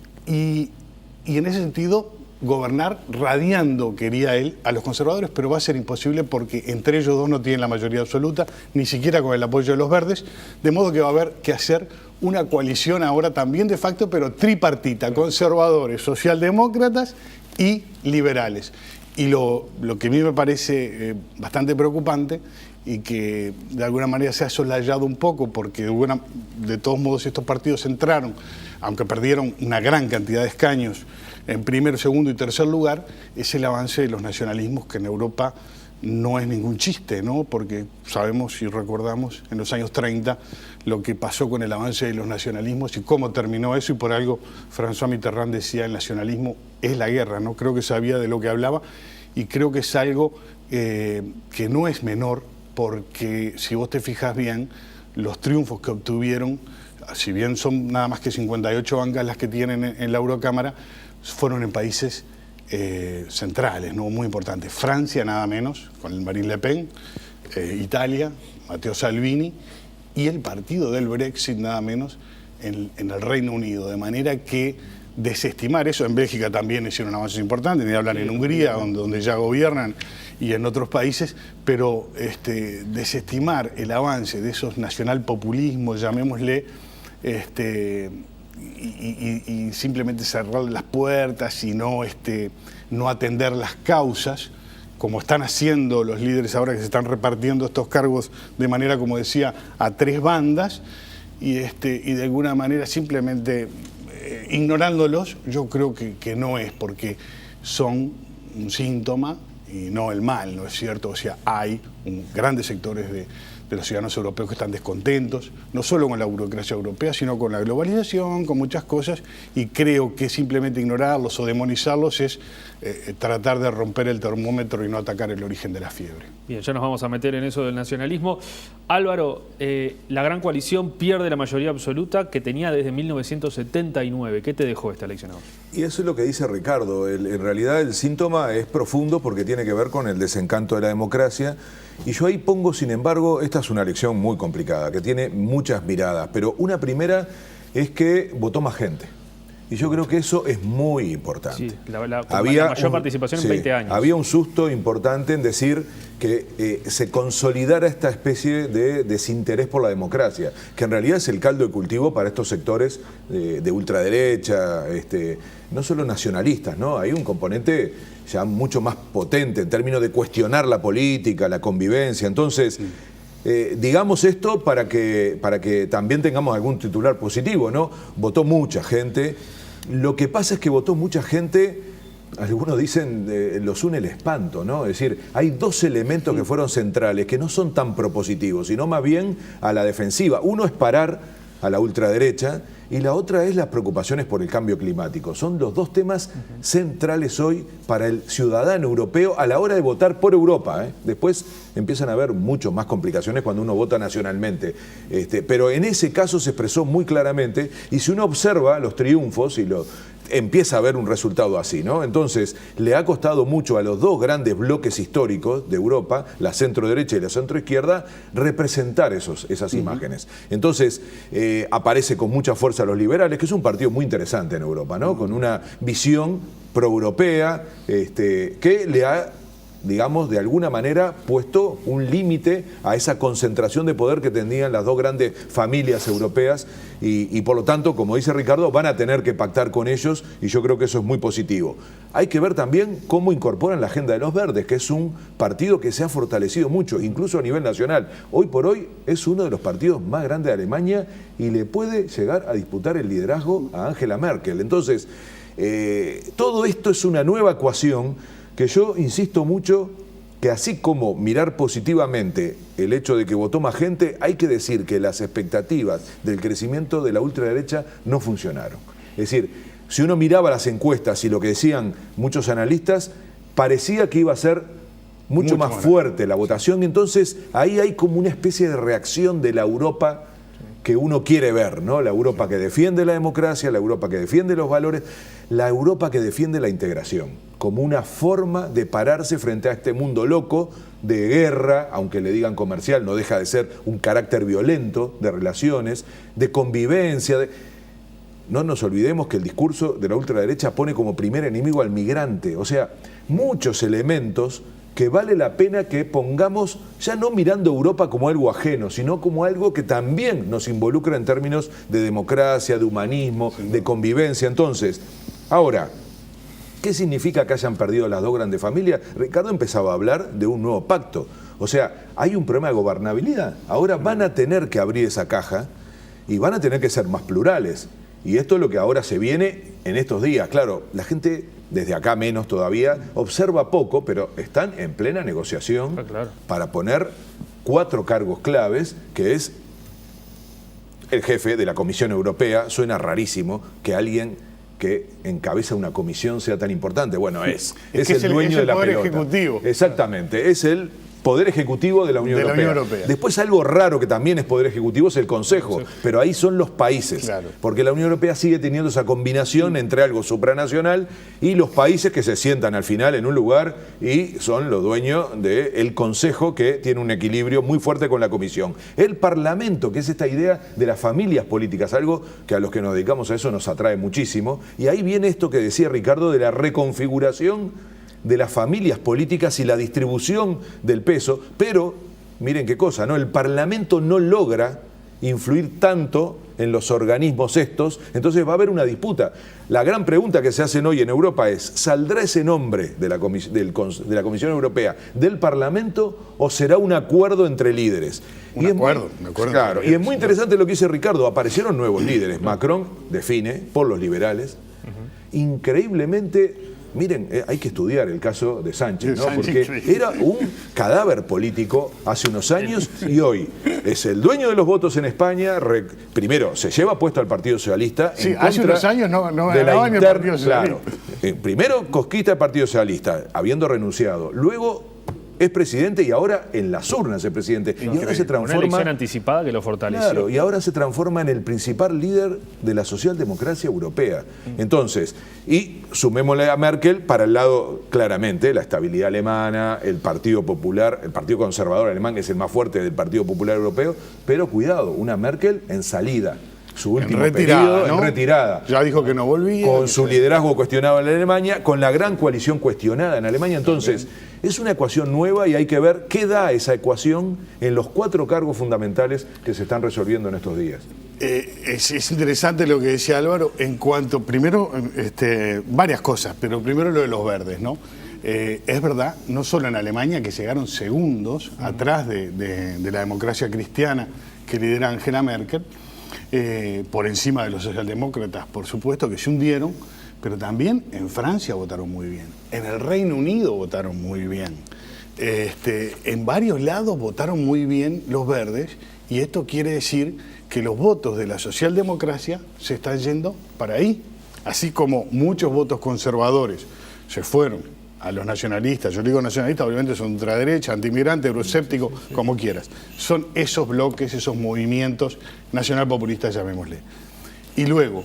ese sentido, gobernar radiando, quería él, a los conservadores, pero va a ser imposible porque entre ellos dos no tienen la mayoría absoluta, ni siquiera con el apoyo de los verdes, de modo que va a haber que hacer una coalición ahora también de facto, pero tripartita, conservadores, socialdemócratas y liberales. Y lo que a mí me parece bastante preocupante y que de alguna manera se ha soslayado un poco, porque de todos modos estos partidos entraron, aunque perdieron una gran cantidad de escaños en primer, segundo y tercer lugar, es el avance de los nacionalismos, que en Europa no es ningún chiste, ¿no? Porque sabemos y recordamos en los años 30 lo que pasó con el avance de los nacionalismos y cómo terminó eso, y por algo François Mitterrand decía: el nacionalismo es la guerra, ¿no? Creo que sabía de lo que hablaba, y creo que es algo que no es menor, porque si vos te fijas bien, los triunfos que obtuvieron, si bien son nada más que 58 bancas las que tienen en la Eurocámara, fueron en países centrales, ¿no? Muy importantes. Francia, nada menos, con Marine Le Pen, Italia, Matteo Salvini, y el partido del Brexit, nada menos, en el Reino Unido. De manera que desestimar eso, en Bélgica también hicieron avances importantes, ni hablan en Hungría, donde ya gobiernan, y en otros países, pero desestimar el avance de esos nacionalpopulismos, llamémosle, y simplemente cerrar las puertas y no atender las causas, como están haciendo los líderes ahora que se están repartiendo estos cargos de manera, como decía, a 3 bandas, y de alguna manera simplemente ignorándolos, yo creo que no es, porque son un síntoma y no el mal, ¿no es cierto? O sea, hay grandes sectores de los ciudadanos europeos que están descontentos, no solo con la burocracia europea, sino con la globalización, con muchas cosas, y creo que simplemente ignorarlos o demonizarlos es tratar de romper el termómetro y no atacar el origen de la fiebre. Bien, ya nos vamos a meter en eso del nacionalismo. Álvaro, la gran coalición pierde la mayoría absoluta que tenía desde 1979. ¿Qué te dejó esta elección ahora? Y eso es lo que dice Ricardo. En realidad el síntoma es profundo porque tiene que ver con el desencanto de la democracia. Y yo ahí pongo, sin embargo, esta es una elección muy complicada, que tiene muchas miradas, pero una primera es que votó más gente. Y yo creo que eso es muy importante. Sí, la mayor participación en 20 años. Había un susto importante en decir que se consolidara esta especie de desinterés por la democracia, que en realidad es el caldo de cultivo para estos sectores de ultraderecha, no solo nacionalistas, ¿no? Hay un componente ya mucho más potente en términos de cuestionar la política, la convivencia. Entonces, digamos esto para que también tengamos algún titular positivo, ¿no? Votó mucha gente. Lo que pasa es que votó mucha gente, algunos dicen, los une el espanto, ¿no? Es decir, hay 2 elementos que fueron centrales, que no son tan propositivos, sino más bien a la defensiva. Uno es parar a la ultraderecha y la otra es las preocupaciones por el cambio climático. Son los 2 temas centrales hoy para el ciudadano europeo a la hora de votar por Europa, ¿eh? Después empiezan a haber mucho más complicaciones cuando uno vota nacionalmente. Pero en ese caso se expresó muy claramente, y si uno observa los triunfos empieza a haber un resultado así, ¿no? Entonces, le ha costado mucho a los 2 grandes bloques históricos de Europa, la centro-derecha y la centro-izquierda, representar esas imágenes. Entonces, aparece con mucha fuerza los liberales, que es un partido muy interesante en Europa, ¿no? Con una visión pro-europea, que le ha, digamos, de alguna manera puesto un límite a esa concentración de poder que tenían las 2 grandes familias europeas y por lo tanto, como dice Ricardo, van a tener que pactar con ellos, y yo creo que eso es muy positivo. Hay que ver también cómo incorporan la agenda de los verdes, que es un partido que se ha fortalecido mucho, incluso a nivel nacional. Hoy por hoy es uno de los partidos más grandes de Alemania y le puede llegar a disputar el liderazgo a Angela Merkel. Entonces, todo esto es una nueva ecuación que yo insisto mucho que, así como mirar positivamente el hecho de que votó más gente, hay que decir que las expectativas del crecimiento de la ultraderecha no funcionaron. Es decir, si uno miraba las encuestas y lo que decían muchos analistas, parecía que iba a ser mucho más fuerte la votación, y entonces ahí hay como una especie de reacción de la Europa que uno quiere ver, ¿no? La Europa que defiende la democracia, la Europa que defiende los valores, la Europa que defiende la integración, como una forma de pararse frente a este mundo loco de guerra, aunque le digan comercial, no deja de ser un carácter violento de relaciones, de convivencia. No nos olvidemos que el discurso de la ultraderecha pone como primer enemigo al migrante. O sea, muchos elementos que vale la pena que pongamos, ya no mirando a Europa como algo ajeno, sino como algo que también nos involucra en términos de democracia, de humanismo, de convivencia. Entonces, ahora, ¿qué significa que hayan perdido las dos grandes familias? Ricardo empezaba a hablar de un nuevo pacto. O sea, hay un problema de gobernabilidad. Ahora van a tener que abrir esa caja y van a tener que ser más plurales. Y esto es lo que ahora se viene en estos días. Claro, la gente, desde acá menos todavía, observa poco, pero están en plena negociación para poner 4 cargos claves, que es el jefe de la Comisión Europea. Suena rarísimo que alguien que encabeza una comisión sea tan importante. Bueno, es el dueño de la pelota. Poder ejecutivo. Exactamente, es el Poder Ejecutivo de la Unión Europea. Después algo raro que también es Poder Ejecutivo es el Consejo, pero ahí son los países, porque la Unión Europea sigue teniendo esa combinación entre algo supranacional y los países que se sientan al final en un lugar y son los dueños del Consejo, que tiene un equilibrio muy fuerte con la Comisión. El Parlamento, que es esta idea de las familias políticas, algo que a los que nos dedicamos a eso nos atrae muchísimo, y ahí viene esto que decía Ricardo de la reconfiguración de las familias políticas y la distribución del peso, pero miren qué cosa, ¿no? El Parlamento no logra influir tanto en los organismos estos, entonces va a haber una disputa. La gran pregunta que se hacen hoy en Europa es, ¿saldrá ese nombre de la Comisión Europea del Parlamento o será un acuerdo entre líderes? Un acuerdo. Claro, y es muy interesante lo que dice Ricardo, aparecieron nuevos líderes. Macron define por los liberales, increíblemente. Miren, hay que estudiar el caso de Sánchez, ¿no? Porque era un cadáver político hace unos años y hoy es el dueño de los votos en España. Primero, se lleva puesto al Partido Socialista. Sí, hace unos años no ganaba ni el Partido Socialista. Claro. Primero, cosquita el Partido Socialista, habiendo renunciado. Luego es presidente y ahora en las urnas es presidente. Y ahora se transforma. Una elección anticipada que lo fortaleció. Claro, y ahora se transforma en el principal líder de la socialdemocracia europea. Entonces, y sumémosle a Merkel para el lado, claramente, la estabilidad alemana, el Partido Popular, el Partido Conservador alemán, que es el más fuerte del Partido Popular Europeo, pero cuidado, una Merkel en salida. Su último periodo en retirada. Ya dijo que no volvía. Con su liderazgo cuestionado en Alemania, con la gran coalición cuestionada en Alemania. Entonces, es una ecuación nueva y hay que ver qué da esa ecuación en los 4 cargos fundamentales que se están resolviendo en estos días. Es interesante lo que decía Álvaro en cuanto, primero, varias cosas, pero primero lo de los verdes, ¿no? Es verdad, no solo en Alemania, que llegaron segundos atrás de la democracia cristiana que lidera Angela Merkel, por encima de los socialdemócratas, por supuesto, que se hundieron, pero también en Francia votaron muy bien, en el Reino Unido votaron muy bien, en varios lados votaron muy bien los verdes, y esto quiere decir que los votos de la socialdemocracia se están yendo para ahí, así como muchos votos conservadores se fueron a los nacionalistas. Yo digo nacionalistas, obviamente son ultraderecha, antiinmigrante, euroescéptico, como quieras. Son esos bloques, esos movimientos nacionalpopulistas, llamémosle. Y luego,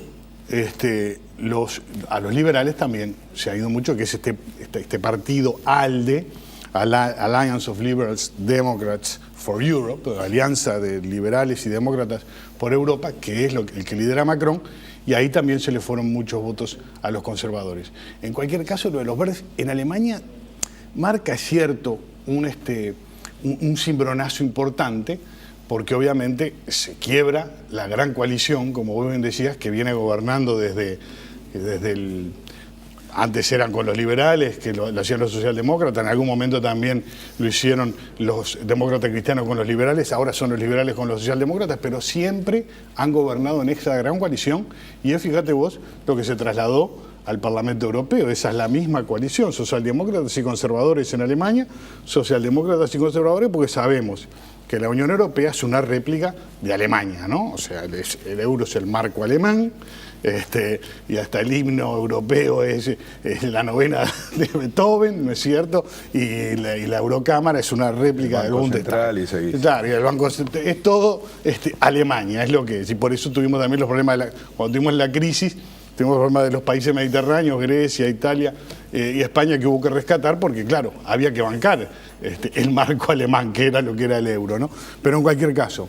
a los liberales también se ha ido mucho, que es este partido ALDE, Alliance of Liberals Democrats for Europe, Alianza de Liberales y Demócratas por Europa, que es el que lidera Macron, y ahí también se le fueron muchos votos a los conservadores. En cualquier caso, lo de los verdes en Alemania marca cierto un cimbronazo importante, porque obviamente se quiebra la gran coalición, como vos bien decías, que viene gobernando desde el... Antes eran con los liberales, que lo hacían los socialdemócratas, en algún momento también lo hicieron los demócratas cristianos con los liberales, ahora son los liberales con los socialdemócratas, pero siempre han gobernado en esta gran coalición, y es, fíjate vos, lo que se trasladó al Parlamento Europeo. Esa es la misma coalición, socialdemócratas y conservadores en Alemania, socialdemócratas y conservadores, porque sabemos que la Unión Europea es una réplica de Alemania, ¿no? O sea, el euro es el marco alemán, y hasta el himno europeo es la novena de Beethoven, ¿no es cierto? Y la Eurocámara es una réplica del Bundestag. Claro, y el Banco Central, es todo Alemania, es lo que es. Y por eso tuvimos también los problemas, cuando tuvimos la crisis, tuvimos el problema de los países mediterráneos, Grecia, Italia y España, que hubo que rescatar, porque claro, había que bancar el marco alemán, que era lo que era el euro, ¿no? Pero en cualquier caso,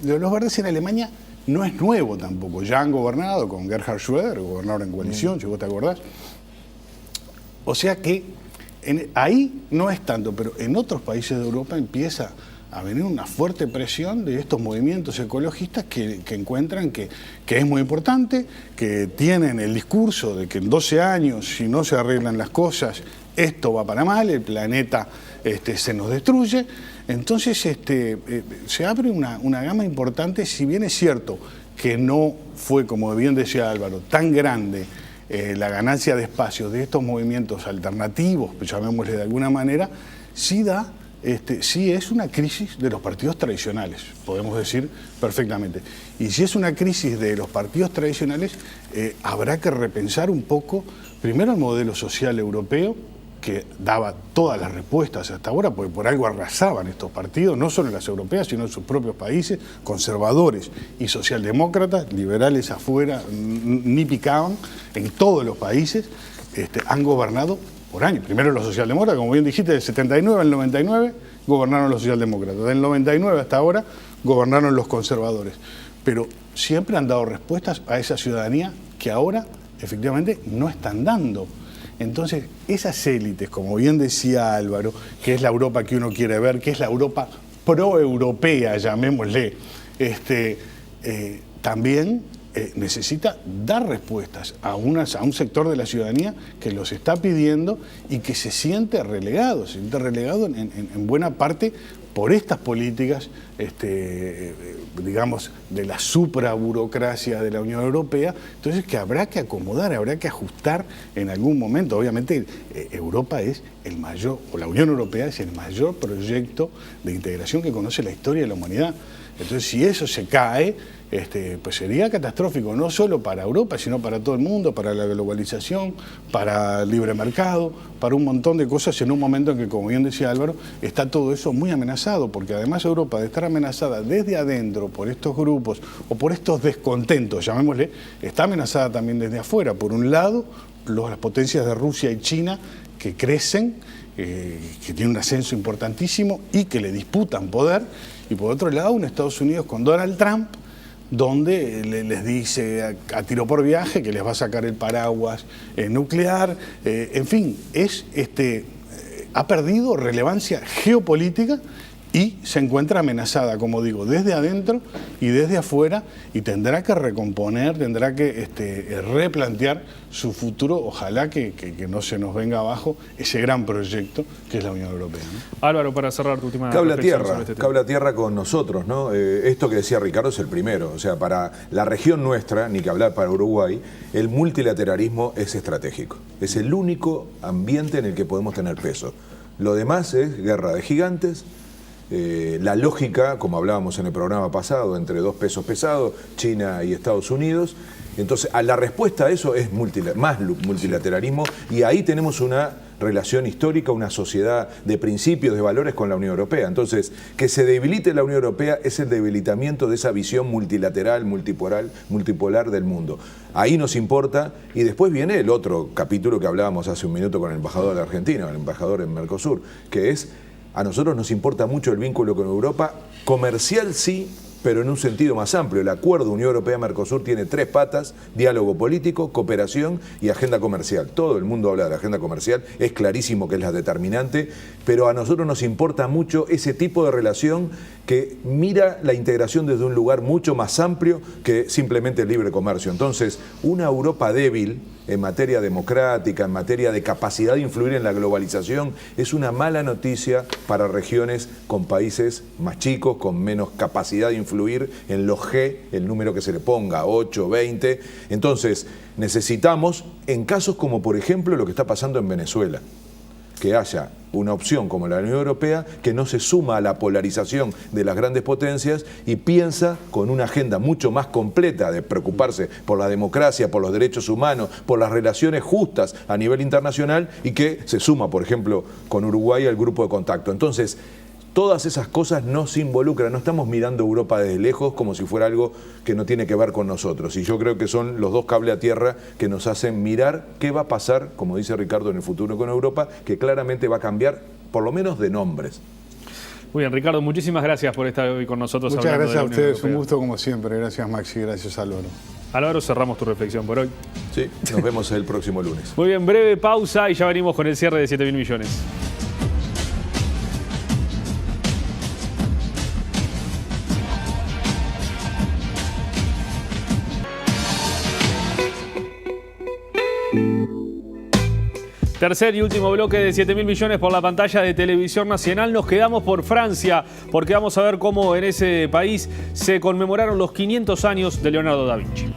los verdes en Alemania no es nuevo tampoco, ya han gobernado con Gerhard Schröder, gobernaron en coalición, si vos te acordás. O sea que Ahí no es tanto, pero en otros países de Europa empieza a venir una fuerte presión de estos movimientos ecologistas que encuentran que es muy importante, que tienen el discurso de que en 12 años, si no se arreglan las cosas, esto va para mal, el planeta se nos destruye. Entonces se abre una gama importante, si bien es cierto que no fue, como bien decía Álvaro, tan grande la ganancia de espacio de estos movimientos alternativos, llamémosle de alguna manera, sí es una crisis de los partidos tradicionales, podemos decir perfectamente. Y si es una crisis de los partidos tradicionales, habrá que repensar un poco, primero el modelo social europeo, que daba todas las respuestas hasta ahora, porque por algo arrasaban estos partidos, no solo en las europeas, sino en sus propios países, conservadores y socialdemócratas, liberales afuera, ni picaban, en todos los países, han gobernado por años. Primero los socialdemócratas, como bien dijiste, del 79 al 99 gobernaron los socialdemócratas, del 99 hasta ahora gobernaron los conservadores, pero siempre han dado respuestas a esa ciudadanía que ahora efectivamente no están dando. Entonces, esas élites, como bien decía Álvaro, que es la Europa que uno quiere ver, que es la Europa pro-europea, llamémosle, también necesita dar respuestas a un sector de la ciudadanía que los está pidiendo y que se siente relegado en buena parte por estas políticas, digamos, de la supraburocracia de la Unión Europea. Entonces, que habrá que acomodar, habrá que ajustar en algún momento. Obviamente, Europa es el mayor, o la Unión Europea es el mayor proyecto de integración que conoce la historia de la humanidad. Entonces, si eso se cae, pues sería catastrófico, no solo para Europa, sino para todo el mundo, para la globalización, para el libre mercado, para un montón de cosas en un momento en que, como bien decía Álvaro, está todo eso muy amenazado, porque además Europa, de estar amenazada desde adentro por estos grupos o por estos descontentos, llamémosle, está amenazada también desde afuera. Por un lado, las potencias de Rusia y China que crecen, que tienen un ascenso importantísimo y que le disputan poder, y por otro lado, un Estados Unidos con Donald Trump, donde les dice a tiro por viaje que les va a sacar el paraguas nuclear, en fin, ha perdido relevancia geopolítica y se encuentra amenazada, como digo, desde adentro y desde afuera, y tendrá que recomponer, tendrá que replantear su futuro. Ojalá que no se nos venga abajo ese gran proyecto que es la Unión Europea, ¿no? Álvaro, para cerrar tu última Cable a reflexión tierra, sobre este tema. cable a tierra con nosotros, ¿no? Esto que decía Ricardo es el primero. O sea, para la región nuestra, ni que hablar para Uruguay, el multilateralismo es estratégico. Es el único ambiente en el que podemos tener peso. Lo demás es guerra de gigantes. La lógica, como hablábamos en el programa pasado, entre dos pesos pesados, China y Estados Unidos. Entonces, la respuesta a eso es más multilateralismo, y ahí tenemos una relación histórica, una sociedad de principios, de valores con la Unión Europea. Entonces, que se debilite la Unión Europea es el debilitamiento de esa visión multilateral, multipolar del mundo. Ahí nos importa, y después viene el otro capítulo que hablábamos hace un minuto con el embajador de Argentina, el embajador en Mercosur, que es: a nosotros nos importa mucho el vínculo con Europa, comercial sí, pero en un sentido más amplio. El acuerdo Unión Europea-Mercosur tiene 3 patas: diálogo político, cooperación y agenda comercial. Todo el mundo habla de la agenda comercial, es clarísimo que es la determinante, pero a nosotros nos importa mucho ese tipo de relación que mira la integración desde un lugar mucho más amplio que simplemente el libre comercio. Entonces, una Europa débil en materia democrática, en materia de capacidad de influir en la globalización, es una mala noticia para regiones con países más chicos, con menos capacidad de influir en los G, el número que se le ponga, 8, 20. Entonces, necesitamos, en casos como por ejemplo lo que está pasando en Venezuela, que haya una opción como la Unión Europea que no se suma a la polarización de las grandes potencias y piensa con una agenda mucho más completa de preocuparse por la democracia, por los derechos humanos, por las relaciones justas a nivel internacional, y que se suma, por ejemplo, con Uruguay al grupo de contacto. Entonces, todas esas cosas nos involucran, no estamos mirando Europa desde lejos como si fuera algo que no tiene que ver con nosotros. Y yo creo que son los dos cables a tierra que nos hacen mirar qué va a pasar, como dice Ricardo, en el futuro con Europa, que claramente va a cambiar, por lo menos de nombres. Muy bien, Ricardo, muchísimas gracias por estar hoy con nosotros. Muchas hablando gracias de la a Unión ustedes, un Europea. gusto como siempre. Gracias, Maxi, gracias, Álvaro. Álvaro, cerramos tu reflexión por hoy. Sí, nos vemos el próximo lunes. Muy bien, breve pausa y ya venimos con el cierre de 7.000 millones. Tercer y último bloque de 7.000 millones por la pantalla de Televisión Nacional. Nos quedamos por Francia porque vamos a ver cómo en ese país se conmemoraron los 500 años de Leonardo da Vinci.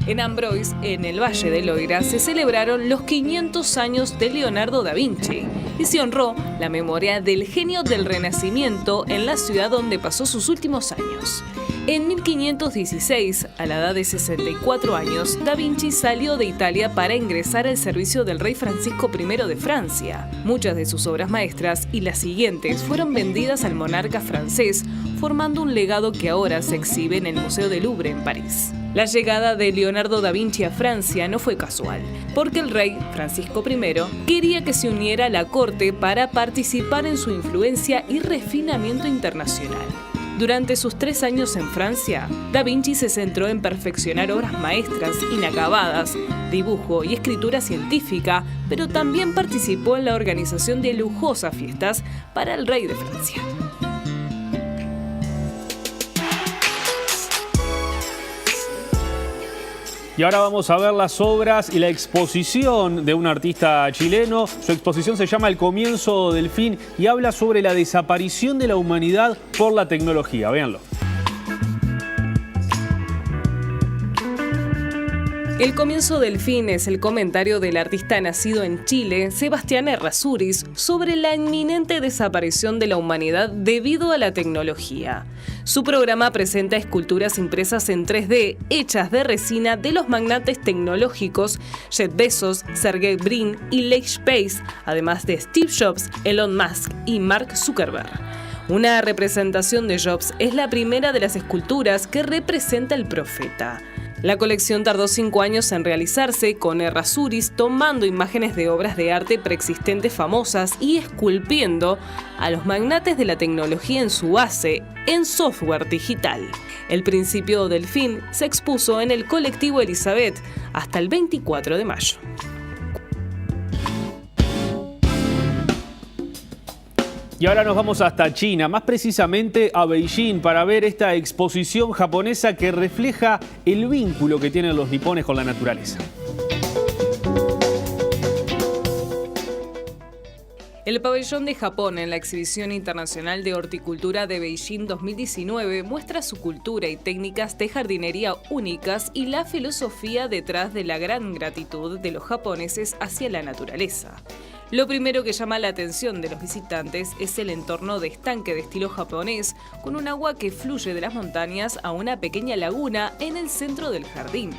En Ambroise, en el Valle del Loira, se celebraron los 500 años de Leonardo da Vinci y se honró la memoria del genio del Renacimiento en la ciudad donde pasó sus últimos años. En 1516, a la edad de 64 años, Da Vinci salió de Italia para ingresar al servicio del rey Francisco I de Francia. Muchas de sus obras maestras y las siguientes fueron vendidas al monarca francés, formando un legado que ahora se exhibe en el Museo del Louvre en París. La llegada de Leonardo da Vinci a Francia no fue casual, porque el rey Francisco I quería que se uniera a la corte para participar en su influencia y refinamiento internacional. Durante sus 3 años en Francia, Da Vinci se centró en perfeccionar obras maestras inacabadas, dibujo y escritura científica, pero también participó en la organización de lujosas fiestas para el rey de Francia. Y ahora vamos a ver las obras y la exposición de un artista chileno. Su exposición se llama El comienzo del fin y habla sobre la desaparición de la humanidad por la tecnología. Véanlo. El comienzo del fin es el comentario del artista nacido en Chile, Sebastián Errázuriz, sobre la inminente desaparición de la humanidad debido a la tecnología. Su programa presenta esculturas impresas en 3D, hechas de resina de los magnates tecnológicos Jeff Bezos, Sergey Brin y Leigh Space, además de Steve Jobs, Elon Musk y Mark Zuckerberg. Una representación de Jobs es la primera de las esculturas que representa al profeta. La colección tardó 5 años en realizarse, con Errázuriz tomando imágenes de obras de arte preexistentes famosas y esculpiendo a los magnates de la tecnología en su base, en software digital. El principio del fin se expuso en el colectivo Elizabeth hasta el 24 de mayo. Y ahora nos vamos hasta China, más precisamente a Beijing, para ver esta exposición japonesa que refleja el vínculo que tienen los nipones con la naturaleza. El pabellón de Japón en la Exhibición Internacional de Horticultura de Beijing 2019 muestra su cultura y técnicas de jardinería únicas y la filosofía detrás de la gran gratitud de los japoneses hacia la naturaleza. Lo primero que llama la atención de los visitantes es el entorno de estanque de estilo japonés, con un agua que fluye de las montañas a una pequeña laguna en el centro del jardín.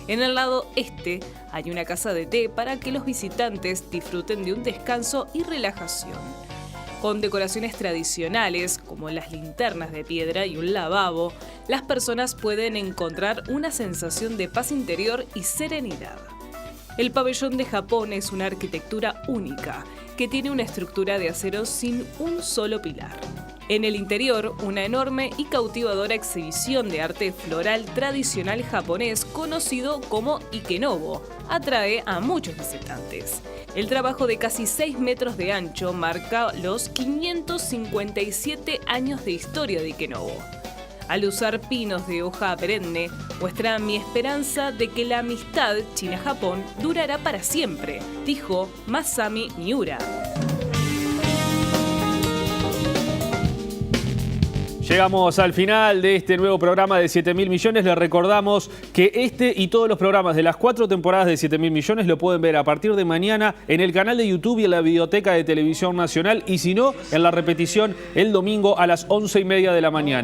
En el lado este hay una casa de té para que los visitantes disfruten de un descanso y relajación. Con decoraciones tradicionales, como las linternas de piedra y un lavabo, las personas pueden encontrar una sensación de paz interior y serenidad. El pabellón de Japón es una arquitectura única, que tiene una estructura de acero sin un solo pilar. En el interior, una enorme y cautivadora exhibición de arte floral tradicional japonés conocido como Ikenobo atrae a muchos visitantes. El trabajo de casi 6 metros de ancho marca los 557 años de historia de Ikenobo. Al usar pinos de hoja perenne, muestra mi esperanza de que la amistad China-Japón durará para siempre, dijo Masami Miura. Llegamos al final de este nuevo programa de 7.000 millones. Les recordamos que este y todos los programas de las 4 temporadas de 7.000 millones lo pueden ver a partir de mañana en el canal de YouTube y en la Videoteca de Televisión Nacional, y si no, en la repetición el domingo a las 11:30 de la mañana.